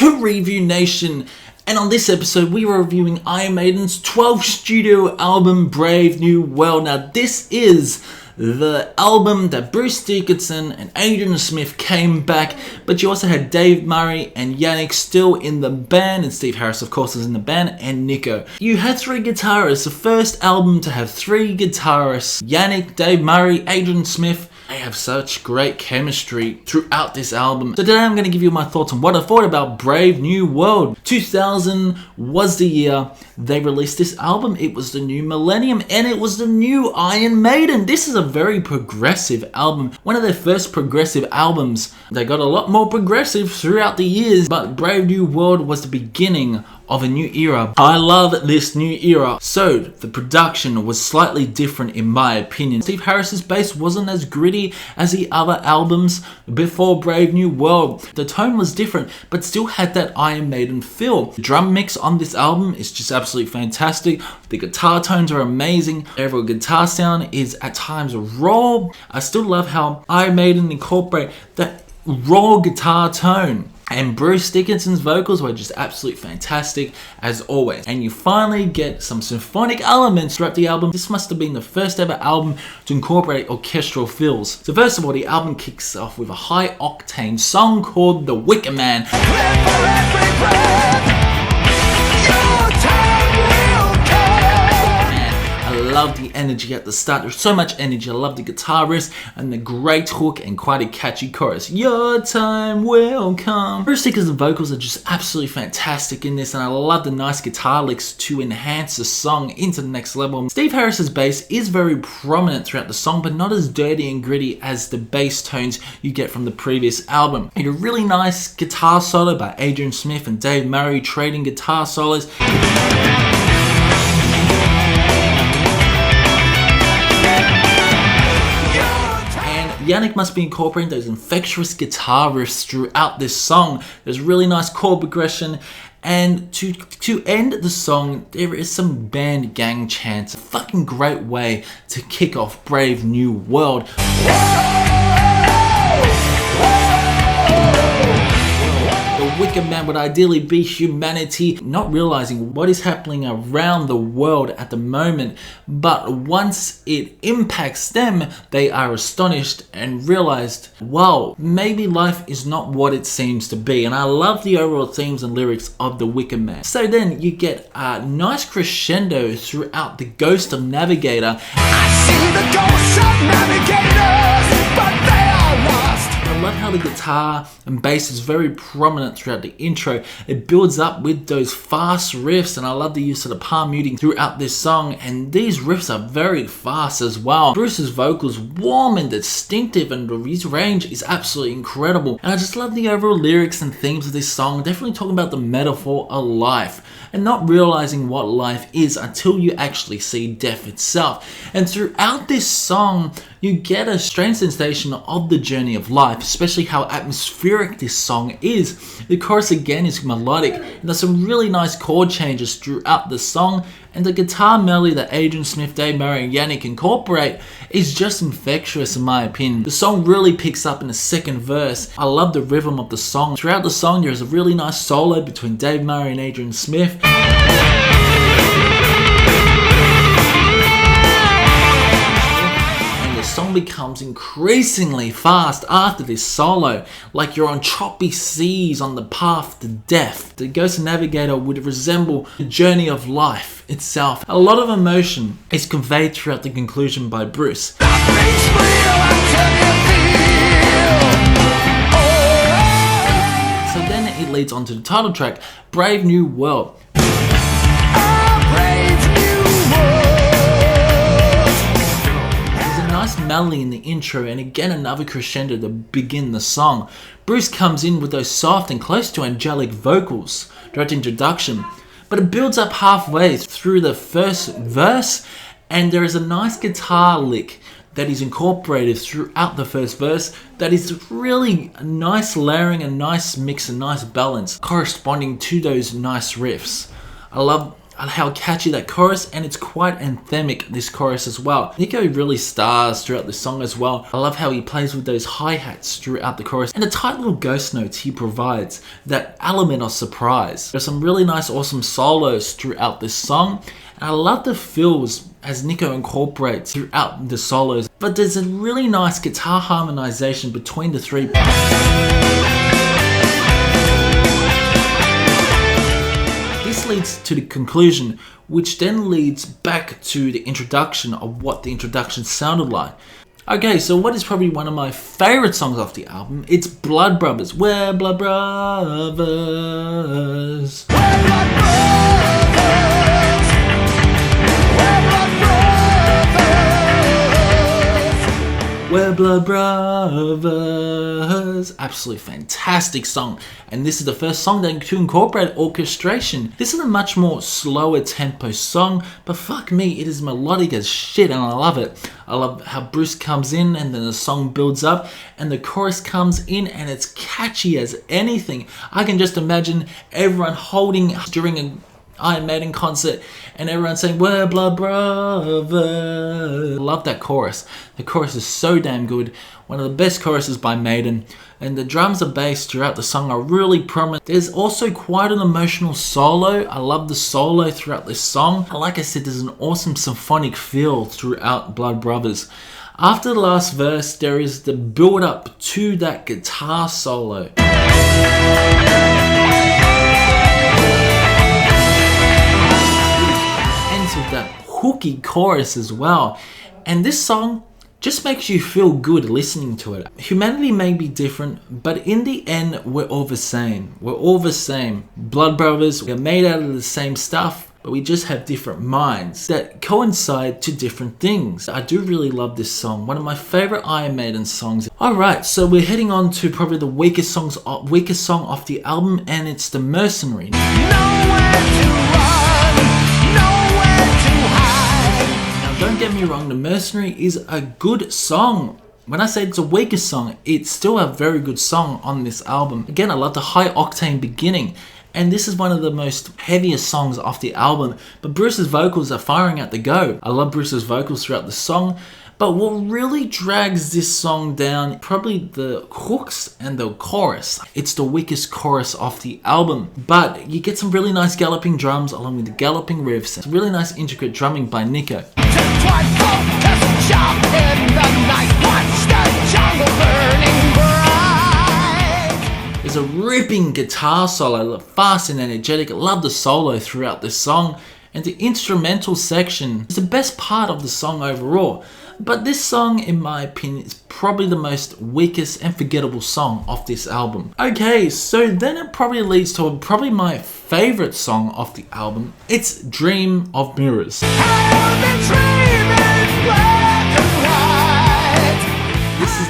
to Review Nation, and on this episode we are reviewing Iron Maiden's 12th studio album, Brave New World. Now this is the album that Bruce Dickinson and Adrian Smith came back, but you also had Dave Murray and Yannick still in the band, and Steve Harris of course is in the band, and Nico. You had three guitarists, the first album to have three guitarists, Yannick, Dave Murray, Adrian Smith. They have such great chemistry throughout this album. So today I'm going to give you my thoughts on what I thought about Brave New World. 2000 was the year they released this album. It was the new millennium and it was the new Iron Maiden. This is a very progressive album. One of their first progressive albums. They got a lot more progressive throughout the years, but Brave New World was the beginning of a new era. I love this new era. So the production was slightly different in my opinion. Steve Harris's bass wasn't as gritty as the other albums before Brave New World. The tone was different but still had that Iron Maiden feel. The drum mix on this album is just absolutely fantastic. The guitar tones are amazing. Every guitar sound is at times raw. I still love how Iron Maiden incorporate that raw guitar tone. And Bruce Dickinson's vocals were just absolutely fantastic as always. And you finally get some symphonic elements throughout the album. This must have been the first ever album to incorporate orchestral fills. So first of all, the album kicks off with a high octane song called The Wicker Man. I love the energy at the start. There's so much energy. I love the guitar riffs and the great hook and quite a catchy chorus. Your time will come. Bruce Dickinson's vocals are just absolutely fantastic in this, and I love the nice guitar licks to enhance the song into the next level. Steve Harris's bass is very prominent throughout the song, but not as dirty and gritty as the bass tones you get from the previous album. And a really nice guitar solo by Adrian Smith and Dave Murray, trading guitar solos. Yannick must be incorporating those infectious guitar riffs throughout this song. There's really nice chord progression, and to end the song, there is some band gang chants. A fucking great way to kick off Brave New World. Wicker Man would ideally be humanity, not realizing what is happening around the world at the moment, but once it impacts them, they are astonished and realized, wow, maybe life is not what it seems to be. And I love the overall themes and lyrics of the Wicker Man. So then you get a nice crescendo throughout the Ghost of Navigator. I see the ghosts of navigators, but they are lost. I love how the guitar and bass is very prominent throughout the intro. It builds up with those fast riffs, and I love the use of the palm muting throughout this song, and these riffs are very fast as well. Bruce's vocals warm and distinctive, and his range is absolutely incredible. And I just love the overall lyrics and themes of this song, definitely talking about the metaphor of life and not realizing what life is until you actually see death itself. And throughout this song, you get a strange sensation of the journey of life, especially how atmospheric this song is. The chorus again is melodic, and there's some really nice chord changes throughout the song, and the guitar melody that Adrian Smith, Dave Murray and Yannick incorporate is just infectious in my opinion. The song really picks up in the second verse. I love the rhythm of the song. Throughout the song there's a really nice solo between Dave Murray and Adrian Smith. The song becomes increasingly fast after this solo, like you're on choppy seas on the path to death. The Ghost of Navigator would resemble the journey of life itself. A lot of emotion is conveyed throughout the conclusion by Bruce. So then it leads on to the title track, Brave New World. Nice melody in the intro, and again another crescendo to begin the song. Bruce comes in with those soft and close to angelic vocals throughout the introduction, but it builds up halfway through the first verse, and there is a nice guitar lick that is incorporated throughout the first verse that is really a nice layering, a nice mix, a nice balance corresponding to those nice riffs. I love how catchy that chorus, and it's quite anthemic, this chorus as well. Nico really stars throughout the song as well. I love how he plays with those hi-hats throughout the chorus, and the tight little ghost notes he provides, that element of surprise. There's some really nice, awesome solos throughout this song, and I love the fills as Nico incorporates throughout the solos. But there's a really nice guitar harmonization between the three. This leads to the conclusion, which then leads back to the introduction of what the introduction sounded like. Okay, so what is probably one of my favorite songs off the album? It's Blood Brothers. We're Blood Brothers. We're Blood Brothers. We're Blood Brothers. We're Blood Brothers. Absolutely fantastic song. And this is the first song to incorporate orchestration. This is a much more slower tempo song, but fuck me, it is melodic as shit and I love it. I love how Bruce comes in and then the song builds up and the chorus comes in and it's catchy as anything. I can just imagine everyone holding during an Iron Maiden concert and everyone saying, "We're Blood Brothers." I love that chorus. The chorus is so damn good. One of the best choruses by Maiden. And the drums and bass throughout the song are really prominent. There's also quite an emotional solo. I love the solo throughout this song. Like I said, there's an awesome symphonic feel throughout Blood Brothers. After the last verse, there is the build up to that guitar solo. With that hooky chorus as well, and this song just makes you feel good listening to it. Humanity may be different, but in the end we're all the same. We're all the same. Blood Brothers, we're made out of the same stuff, but we just have different minds that coincide to different things. I do really love this song, one of my favorite Iron Maiden songs. Alright, so we're heading on to probably the weakest song off the album, and it's the Mercenary. Don't get me wrong, The Mercenary is a good song. When I say it's a weakest song, it's still a very good song on this album. Again, I love the high octane beginning, and this is one of the most heaviest songs off the album, but Bruce's vocals are firing at the go. I love Bruce's vocals throughout the song, but what really drags this song down, probably the hooks and the chorus. It's the weakest chorus off the album, but you get some really nice galloping drums along with the galloping riffs. It's really nice intricate drumming by Nico. There's a ripping guitar solo, fast and energetic. I love the solo throughout this song, and the instrumental section is the best part of the song overall. But this song, in my opinion, is probably the most weakest and forgettable song off this album. Okay, so then it probably leads to probably my favorite song off the album. It's Dream of Mirrors.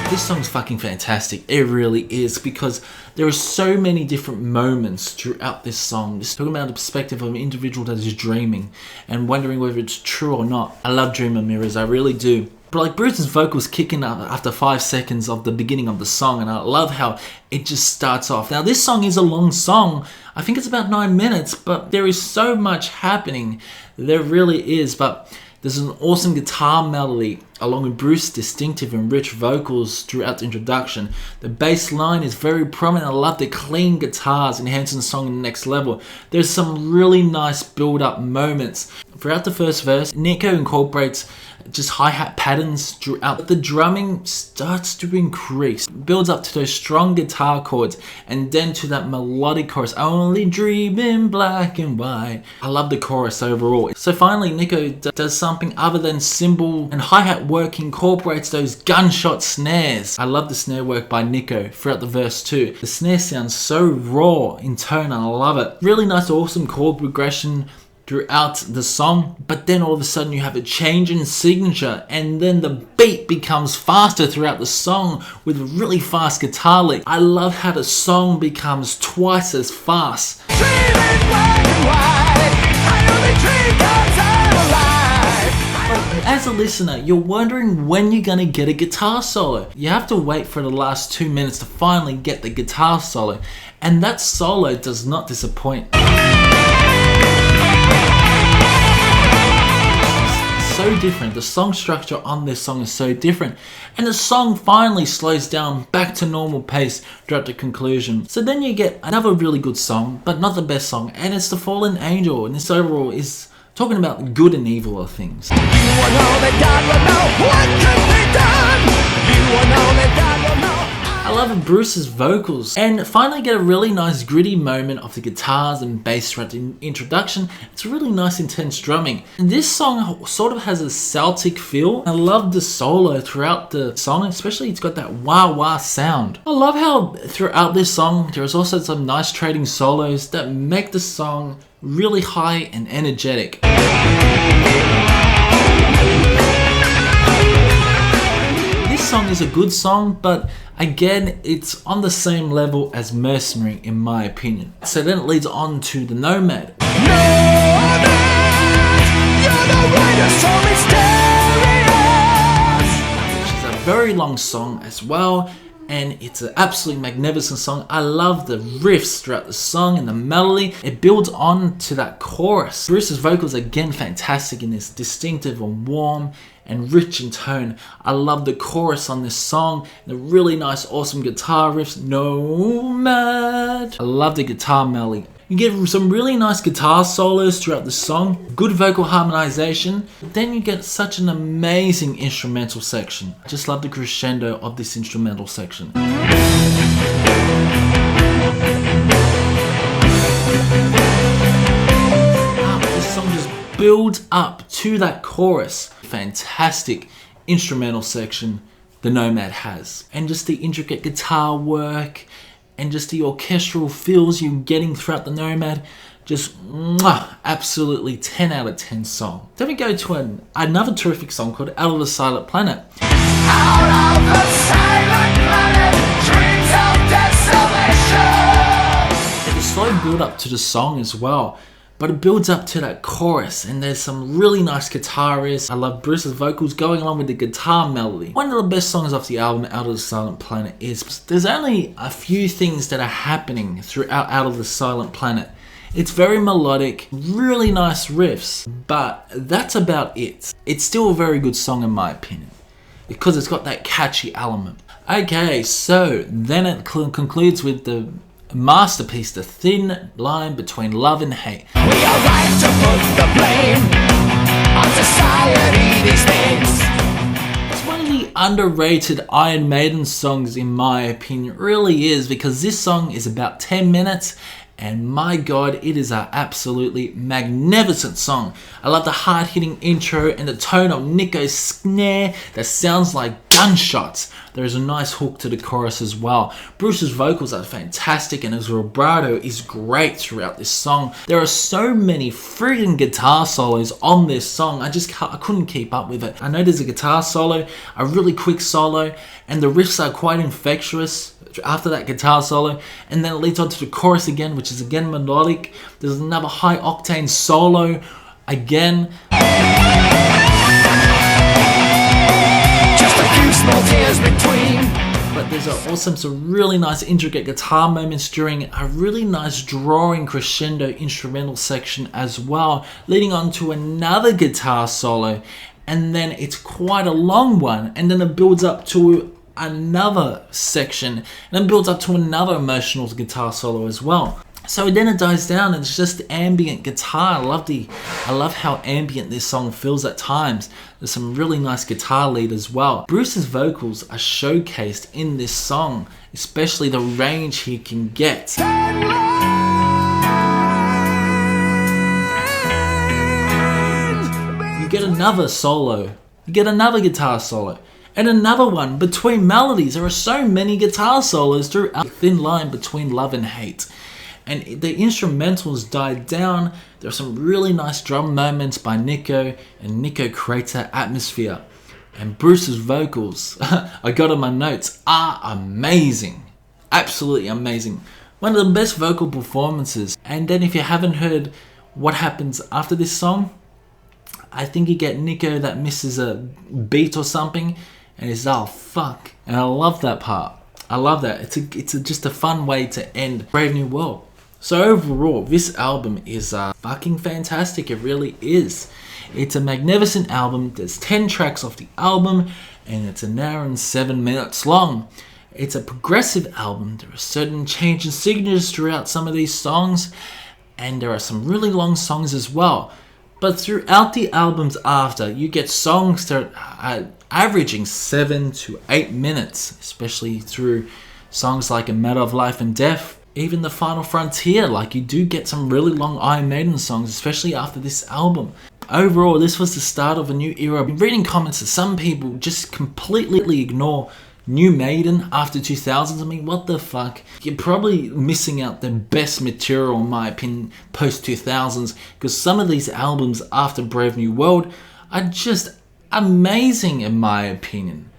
This song's fucking fantastic. It really is, because there are so many different moments throughout this song. Just talking about the perspective of an individual that is dreaming and wondering whether it's true or not. I love Dream of Mirrors, I really do. But like Bruce's vocals kicking up after 5 seconds of the beginning of the song, and I love how it just starts off. Now this song is a long song. I think it's about 9 minutes, but there is so much happening. There really is, but there's an awesome guitar melody along with Bruce's distinctive and rich vocals throughout the introduction. The bass line is very prominent. I love the clean guitars enhancing the song to the next level. There's some really nice build-up moments. Throughout the first verse, Nico incorporates just hi-hat patterns throughout. The drumming starts to increase, builds up to those strong guitar chords, and then to that melodic chorus, "I only dream in black and white." I love the chorus overall. So finally, Nico does something other than cymbal and hi-hat work, incorporates those gunshot snares. I love the snare work by Nico throughout the verse too. The snare sounds so raw in tone, and I love it. Really nice, awesome chord progression throughout the song, but then all of a sudden you have a change in signature, and then the beat becomes faster throughout the song with a really fast guitar lick. I love how the song becomes twice as fast. As a listener, you're wondering when you're gonna get a guitar solo. You have to wait for the last 2 minutes to finally get the guitar solo, and that solo does not disappoint. so different. The song structure on this song is so different. And the song finally slows down back to normal pace throughout the conclusion. So then you get another really good song, but not the best song, and it's The Fallen Angel, and this overall is talking about the good and evil of things. You will know that God will know what can be done. You will know that God will know. I love Bruce's vocals, and finally get a really nice gritty moment of the guitars and bass throughout the introduction. It's really nice intense drumming. And this song sort of has a Celtic feel. I love the solo throughout the song, especially it's got that wah wah sound. I love how throughout this song there's also some nice trading solos that make the song really high and energetic. This song is a good song, but again, it's on the same level as Mercenary in my opinion. So then it leads on to the Nomad. Nomad, you're the greatest, so mysterious. Which is a very long song as well, and it's an absolutely magnificent song. I love the riffs throughout the song and the melody. It builds on to that chorus. Bruce's vocals again fantastic in this, distinctive and warm and rich in tone. I love the chorus on this song, the really nice awesome guitar riffs. Nomad. I love the guitar melody. You get some really nice guitar solos throughout the song, good vocal harmonization, then you get such an amazing instrumental section. I just love the crescendo of this instrumental section. This song just builds up to that chorus. Fantastic instrumental section the Nomad has. And just the intricate guitar work, and just the orchestral feels you're getting throughout the Nomad, just absolutely 10 out of 10 song. Then we go to another terrific song called Out of the Silent Planet. Out of the silent planet, dreams of desolation. It's a slow build up to the song as well, but it builds up to that chorus, and there's some really nice guitarists. I love Bruce's vocals going along with the guitar melody. One of the best songs off the album, Out of the Silent Planet, is there's only a few things that are happening throughout Out of the Silent Planet. It's very melodic, really nice riffs, but that's about it. It's still a very good song in my opinion, because it's got that catchy element. Okay, so then it concludes with the masterpiece, The Thin Line Between Love and Hate. We arrive to put the blame on society these days. It's one of the underrated Iron Maiden songs in my opinion. It really is, because this song is about 10 minutes and my god, it is an absolutely magnificent song. I love the hard-hitting intro and the tone of Nico's snare that sounds like gunshots. There is a nice hook to the chorus as well. Bruce's vocals are fantastic and his vibrato is great throughout this song. There are so many friggin' guitar solos on this song. I couldn't keep up with it. I know there's a guitar solo, a really quick solo, and the riffs are quite infectious after that guitar solo, and then it leads on to the chorus again, which is again melodic. There's another high octane solo again. Just a few small tears between. But there's also some really nice intricate guitar moments during a really nice drawing crescendo instrumental section as well, leading on to another guitar solo, and then it's quite a long one, and then it builds up to another section, and then builds up to another emotional guitar solo as well. So then it dies down and it's just ambient guitar. I love how ambient this song feels at times. There's some really nice guitar lead as well. Bruce's vocals are showcased in this song, especially the range he can get. You get another solo, you get another guitar solo, and another one between melodies. There are so many guitar solos throughout the thin line between love and hate. And the instrumentals die down. There are some really nice drum moments by Nico, and Nico creates that atmosphere. And Bruce's vocals, I got on my notes, are amazing. Absolutely amazing. One of the best vocal performances. And then if you haven't heard what happens after this song, I think you get Nico that misses a beat or something, and he's oh fuck. And I love that part. I love that. It's just a fun way to end Brave New World. So overall, this album is fucking fantastic. It really is. It's a magnificent album. There's 10 tracks off the album, and it's an hour and 7 minutes long. It's a progressive album. There are certain changes, signatures throughout some of these songs, and there are some really long songs as well. But throughout the albums after, you get songs that are averaging 7 to 8 minutes, especially through songs like A Matter of Life and Death. Even The Final Frontier, like, you do get some really long Iron Maiden songs, especially after this album. Overall, this was the start of a new era. I've been reading comments that some people just completely ignore New Maiden after 2000s. I mean, what the fuck? You're probably missing out the best material, in my opinion, post-2000s, because some of these albums after Brave New World are just amazing, in my opinion.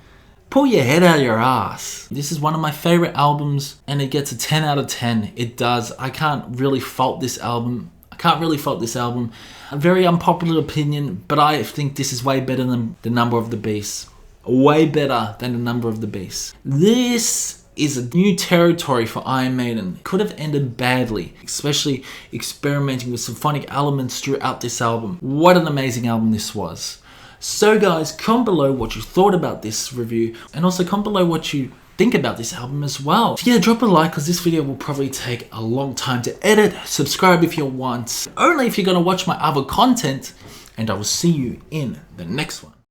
Pull your head out of your ass. This is one of my favorite albums, and it gets a 10 out of 10. It does. I can't really fault this album. A very unpopular opinion, but I think this is way better than The Number of the Beast. Way better than The Number of the Beast. This is a new territory for Iron Maiden. Could have ended badly, especially experimenting with symphonic elements throughout this album. What an amazing album this was. So guys, comment below what you thought about this review, and also comment below what you think about this album as well. Yeah, drop a like, because this video will probably take a long time to edit. Subscribe if you want, only if you're going to watch my other content, and I will see you in the next one.